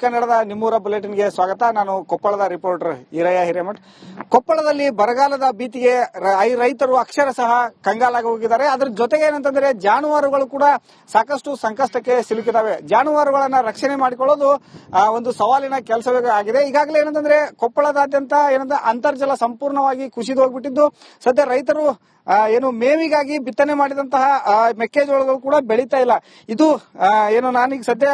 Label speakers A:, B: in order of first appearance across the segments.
A: ಕನ್ನಡದ ನಿಮ್ಮೂರ ಬುಲೆಟಿನ್ಗೆ ಸ್ವಾಗತ. ನಾನು ಕೊಪ್ಪಳದ ರಿಪೋರ್ಟರ್ ಈರಯ್ಯ ಹಿರೇಮಠ್. ಕೊಪ್ಪಳದಲ್ಲಿ ಬರಗಾಲದ ಭೀತಿಗೆ ರೈತರು ಅಕ್ಷರಶಃ ಕಂಗಾಲಾಗಿ ಹೋಗಿದ್ದಾರೆ. ಅದ್ರ ಜೊತೆಗೆ ಏನಂತಂದ್ರೆ ಜಾನುವಾರುಗಳು ಕೂಡ ಸಾಕಷ್ಟು ಸಂಕಷ್ಟಕ್ಕೆ ಸಿಲುಕಿದಾವೆ. ಜಾನುವಾರುಗಳನ್ನ ರಕ್ಷಣೆ ಮಾಡಿಕೊಳ್ಳೋದು ಒಂದು ಸವಾಲಿನ ಕೆಲಸವೇ ಆಗಿದೆ. ಈಗಾಗಲೇ ಏನಂತಂದ್ರೆ ಕೊಪ್ಪಳದಾದ್ಯಂತ ಏನಂದ್ರೆ ಅಂತರ್ಜಲ ಸಂಪೂರ್ಣವಾಗಿ ಕುಸಿದು ಹೋಗ್ಬಿಟ್ಟಿದ್ದು, ಸದ್ಯ ರೈತರು ಏನು ಮೇವಿಗಾಗಿ ಬಿತ್ತನೆ ಮಾಡಿದಂತಹ ಮೆಕ್ಕೆಜೋಳಗಳು ಕೂಡ ಬೆಳೀತಾ ಇಲ್ಲ. ಇದು ಏನು ನಾನೀಗ ಸದ್ಯ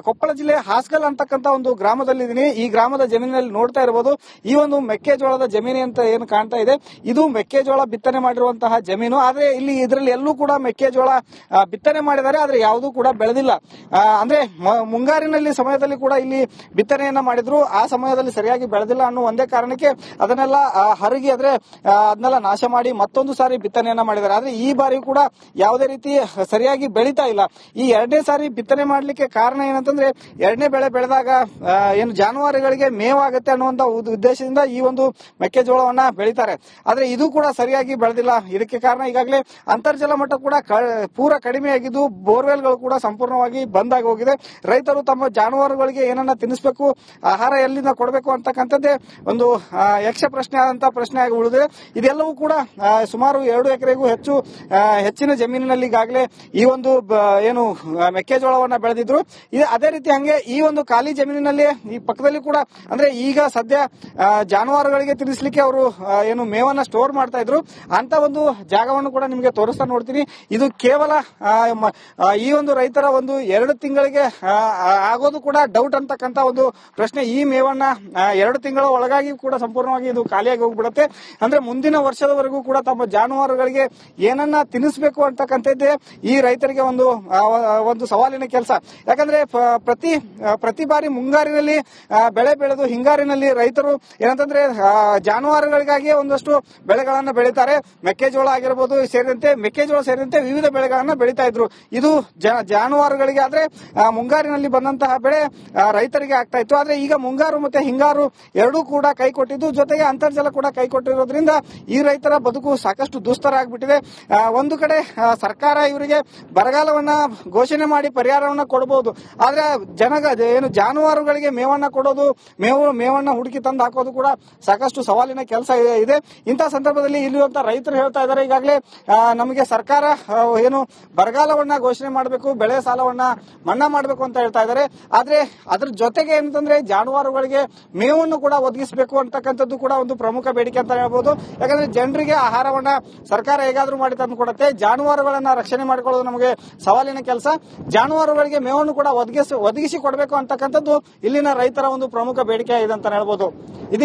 A: ಕೊಪ್ಪಳ ಜಿಲ್ಲೆ ಹಾಸ್ಕಲ್ ಅಂತಕ್ಕಂಥ ಒಂದು ಗ್ರಾಮದಲ್ಲಿದ್ದೀನಿ. ಈ ಗ್ರಾಮದ ಜಮೀನಿನಲ್ಲಿ ನೋಡ್ತಾ ಇರಬಹುದು. ಈ ಒಂದು ಮೆಕ್ಕೆಜೋಳದ ಜಮೀನು ಅಂತ ಏನು ಕಾಣ್ತಾ ಇದೆ, ಇದು ಮೆಕ್ಕೆಜೋಳ ಬಿತ್ತನೆ ಮಾಡಿರುವಂತಹ ಜಮೀನು. ಆದ್ರೆ ಇಲ್ಲಿ ಇದರಲ್ಲಿ ಎಲ್ಲೂ ಕೂಡ ಮೆಕ್ಕೆಜೋಳ ಬಿತ್ತನೆ ಮಾಡಿದ್ದಾರೆ, ಆದ್ರೆ ಯಾವುದೂ ಕೂಡ ಬೆಳೆದಿಲ್ಲ. ಅಂದ್ರೆ ಮುಂಗಾರಿನಲ್ಲಿ ಸಮಯದಲ್ಲಿ ಕೂಡ ಇಲ್ಲಿ ಬಿತ್ತನೆಯನ್ನ ಮಾಡಿದ್ರು, ಆ ಸಮಯದಲ್ಲಿ ಸರಿಯಾಗಿ ಬೆಳೆದಿಲ್ಲ ಅನ್ನೋ ಒಂದೇ ಕಾರಣಕ್ಕೆ ಅದನ್ನೆಲ್ಲ ಹರಗಿ ಅದನ್ನೆಲ್ಲ ನಾಶ ಮಾಡಿ ಮತ್ತೊಂದು ಸಾರಿ ಬಿತ್ತನೆಯನ್ನ ಮಾಡಿದ್ದಾರೆ. ಆದ್ರೆ ಈ ಬಾರಿ ಕೂಡ ಯಾವುದೇ ರೀತಿ ಸರಿಯಾಗಿ ಬೆಳೀತಾ ಇಲ್ಲ. ಈ ಎರಡನೇ ಸಾರಿ ಬಿತ್ತನೆ ಮಾಡ್ಲಿಕ್ಕೆ ಕಾರಣ ಏನಂತಂದ್ರೆ, ಎರಡನೇ ಬೆಳೆ ಬೆಳೆದಾಗ ಏನು ಜಾನುವಾರುಗಳಿಗೆ ಮೇವಾಗುತ್ತೆ ಅನ್ನುವಂತ ಉದ್ದೇಶದಿಂದ ಈ ಒಂದು ಮೆಕ್ಕೆಜೋಳವನ್ನ ಬೆಳೀತಾರೆ. ಆದ್ರೆ ಇದು ಕೂಡ ಸರಿಯಾಗಿ ಬೆಳೆದಿಲ್ಲ. ಇದಕ್ಕೆ ಕಾರಣ ಈಗಾಗಲೇ ಅಂತರ್ಜಲ ಮಟ್ಟ ಕೂಡ ಪೂರ ಕಡಿಮೆಯಾಗಿದ್ದು, ಬೋರ್ವೆಲ್ಗಳು ಕೂಡ ಸಂಪೂರ್ಣವಾಗಿ ಬಂದ್ ಆಗಿ ಹೋಗಿದೆ. ರೈತರು ತಮ್ಮ ಜಾನುವಾರುಗಳಿಗೆ ಏನನ್ನ ತಿನ್ನಿಸಬೇಕು, ಆಹಾರ ಎಲ್ಲಿಂದ ಕೊಡಬೇಕು ಅಂತಕ್ಕಂಥದ್ದೇ ಒಂದು ಯಕ್ಷ ಪ್ರಶ್ನೆ ಆದಂತ ಪ್ರಶ್ನೆ ಆಗಿ ಉಳಿದಿದೆ. ಇದೆಲ್ಲವೂ ಕೂಡ ಸುಮಾರು 2 ಎಕರೆಗೂ ಹೆಚ್ಚಿನ ಜಮೀನಿನಲ್ಲಿ ಈಗಾಗಲೇ ಈ ಒಂದು ಏನು ಮೆಕ್ಕೆಜೋಳವನ್ನ ಬೆಳೆದಿದ್ರು. ಅದೇ ರೀತಿ ಹಂಗೆ ಈ ಒಂದು ಖಾಲಿ ಜಮೀನಿನಲ್ಲಿ ಈ ಪಕ್ಕದಲ್ಲಿ ಕೂಡ ಅಂದ್ರೆ ಈಗ ಸದ್ಯ ಜಾನುವಾರುಗಳಿಗೆ ತಿನ್ನಿಸ್ಲಿಕ್ಕೆ ಅವರು ಏನು ಮೇವನ್ನ ಸ್ಟೋರ್ ಮಾಡ್ತಾ ಇದ್ರು, ಅಂತ ಒಂದು ಜಾಗವನ್ನು ಕೂಡ ನಿಮಗೆ ತೋರಿಸ್ತಾ ನೋಡ್ತೀನಿ. ಇದು ಕೇವಲ ಈ ಒಂದು ರೈತರ ಒಂದು 2 ತಿಂಗಳಿಗೆ ಆಗೋದು ಕೂಡ ಡೌಟ್ ಅಂತಕ್ಕಂಥ ಒಂದು ಪ್ರಶ್ನೆ. ಈ ಮೇವನ್ನ 2 ತಿಂಗಳ ಒಳಗಾಗಿ ಕೂಡ ಸಂಪೂರ್ಣವಾಗಿ ಇದು ಖಾಲಿಯಾಗಿ ಹೋಗ್ಬಿಡುತ್ತೆ. ಅಂದ್ರೆ ಮುಂದಿನ ವರ್ಷದವರೆಗೂ ಕೂಡ ತಮ್ಮ ಜಾನುವಾರುಗಳಿಗೆ ಏನನ್ನ ತಿನ್ನಿಸಬೇಕು ಅಂತಕ್ಕಂಥದ್ದೇ ಈ ರೈತರಿಗೆ ಒಂದು ಸವಾಲಿನ ಕೆಲಸ. ಯಾಕಂದ್ರೆ ಪ್ರತಿ ಬಾರಿ ಮುಂಗಾರಿನಲ್ಲಿ ಬೆಳೆ ಬೆಳೆದು ಹಿಂಗಾರಿನಲ್ಲಿ ರೈತರು ಏನಂತಂದ್ರೆ ಜಾನುವಾರುಗಳಿಗಾಗಿ ಒಂದಷ್ಟು ಬೆಳೆಗಳನ್ನ ಬೆಳೀತಾರೆ. ಮೆಕ್ಕೆಜೋಳ ಆಗಿರಬಹುದು ಸೇರಿದಂತೆ ವಿವಿಧ ಬೆಳೆಗಳನ್ನ ಬೆಳೀತಾ ಇದ್ರು. ಇದು ಜಾನುವಾರುಗಳಿಗೆ ಆದ್ರೆ ಮುಂಗಾರಿನಲ್ಲಿ ಬಂದಂತಹ ಬೆಳೆ ರೈತರಿಗೆ ಆಗ್ತಾ ಇತ್ತು. ಆದ್ರೆ ಈಗ ಮುಂಗಾರು ಮತ್ತೆ ಹಿಂಗಾರು ಎರಡೂ ಕೂಡ ಕೈ ಕೊಟ್ಟಿದ್ದು, ಜೊತೆಗೆ ಅಂತರ್ಜಲ ಕೂಡ ಕೈ ಕೊಟ್ಟಿರೋದ್ರಿಂದ ಈ ರೈತರ ಬದುಕು ಸಾಕಷ್ಟು ದುಸ್ತರ ಆಗ್ಬಿಟ್ಟಿದೆ. ಒಂದು ಕಡೆ ಸರ್ಕಾರ ಇವರಿಗೆ ಬರಗಾಲವನ್ನ ಘೋಷಣೆ ಮಾಡಿ ಪರಿಹಾರವನ್ನ ಕೊಡಬಹುದು, ಆದ್ರೆ ಜಾನುವಾರುಗಳಿಗೆ ಮೇವನ್ನ ಕೊಡೋದು, ಮೇವನ್ನ ಹುಡುಕಿ ತಂದು ಹಾಕೋದು ಕೂಡ ಸಾಕಷ್ಟು ಸವಾಲಿನ ಕೆಲಸ ಇದೆ. ಇಂತಹ ಸಂದರ್ಭದಲ್ಲಿ ಇಲ್ಲಿರುವಂತಹ ರೈತರು ಹೇಳ್ತಾ ಇದ್ದಾರೆ, ಈಗಾಗಲೇ ನಮಗೆ ಸರ್ಕಾರ ಏನು ಬರಗಾಲವನ್ನ ಘೋಷಣೆ ಮಾಡಬೇಕು, ಬೆಳೆ ಸಾಲವನ್ನ ಮನ್ನಾ ಮಾಡಬೇಕು ಅಂತ ಹೇಳ್ತಾ ಇದ್ದಾರೆ. ಆದ್ರೆ ಅದ್ರ ಜೊತೆಗೆ ಏನಂತಂದ್ರೆ ಜಾನುವಾರುಗಳಿಗೆ ಮೇವನ್ನು ಕೂಡ ಒದಗಿಸಬೇಕು ಅಂತಕ್ಕಂಥದ್ದು ಕೂಡ ಒಂದು ಪ್ರಮುಖ ಬೇಡಿಕೆ ಅಂತ ಹೇಳ್ಬೋದು. ಯಾಕಂದ್ರೆ ಜನರಿಗೆ ಆಹಾರವನ್ನ ಸರ್ಕಾರ ಹೇಗಾದ್ರೂ ಮಾಡಿ ತಂದು ಕೊಡುತ್ತೆ, ಜಾನುವಾರುಗಳನ್ನ ರಕ್ಷಣೆ ಮಾಡಿಕೊಳ್ಳೋದು ನಮಗೆ ಸವಾಲಿನ ಕೆಲಸ. ಜಾನುವಾರುಗಳಿಗೆ ಮೇವನ್ನು ಕೂಡ ಒದಗಿಸಿ ಕೊಡಬೇಕು ಅಂತಕ್ಕಂಥದ್ದು ಇಲ್ಲಿನ ರೈತರ ಒಂದು ಪ್ರಮುಖ ಬೇಡಿಕೆ ಇದೆ ಅಂತ ಹೇಳ್ಬೋದು. ಇದಿಷ್ಟು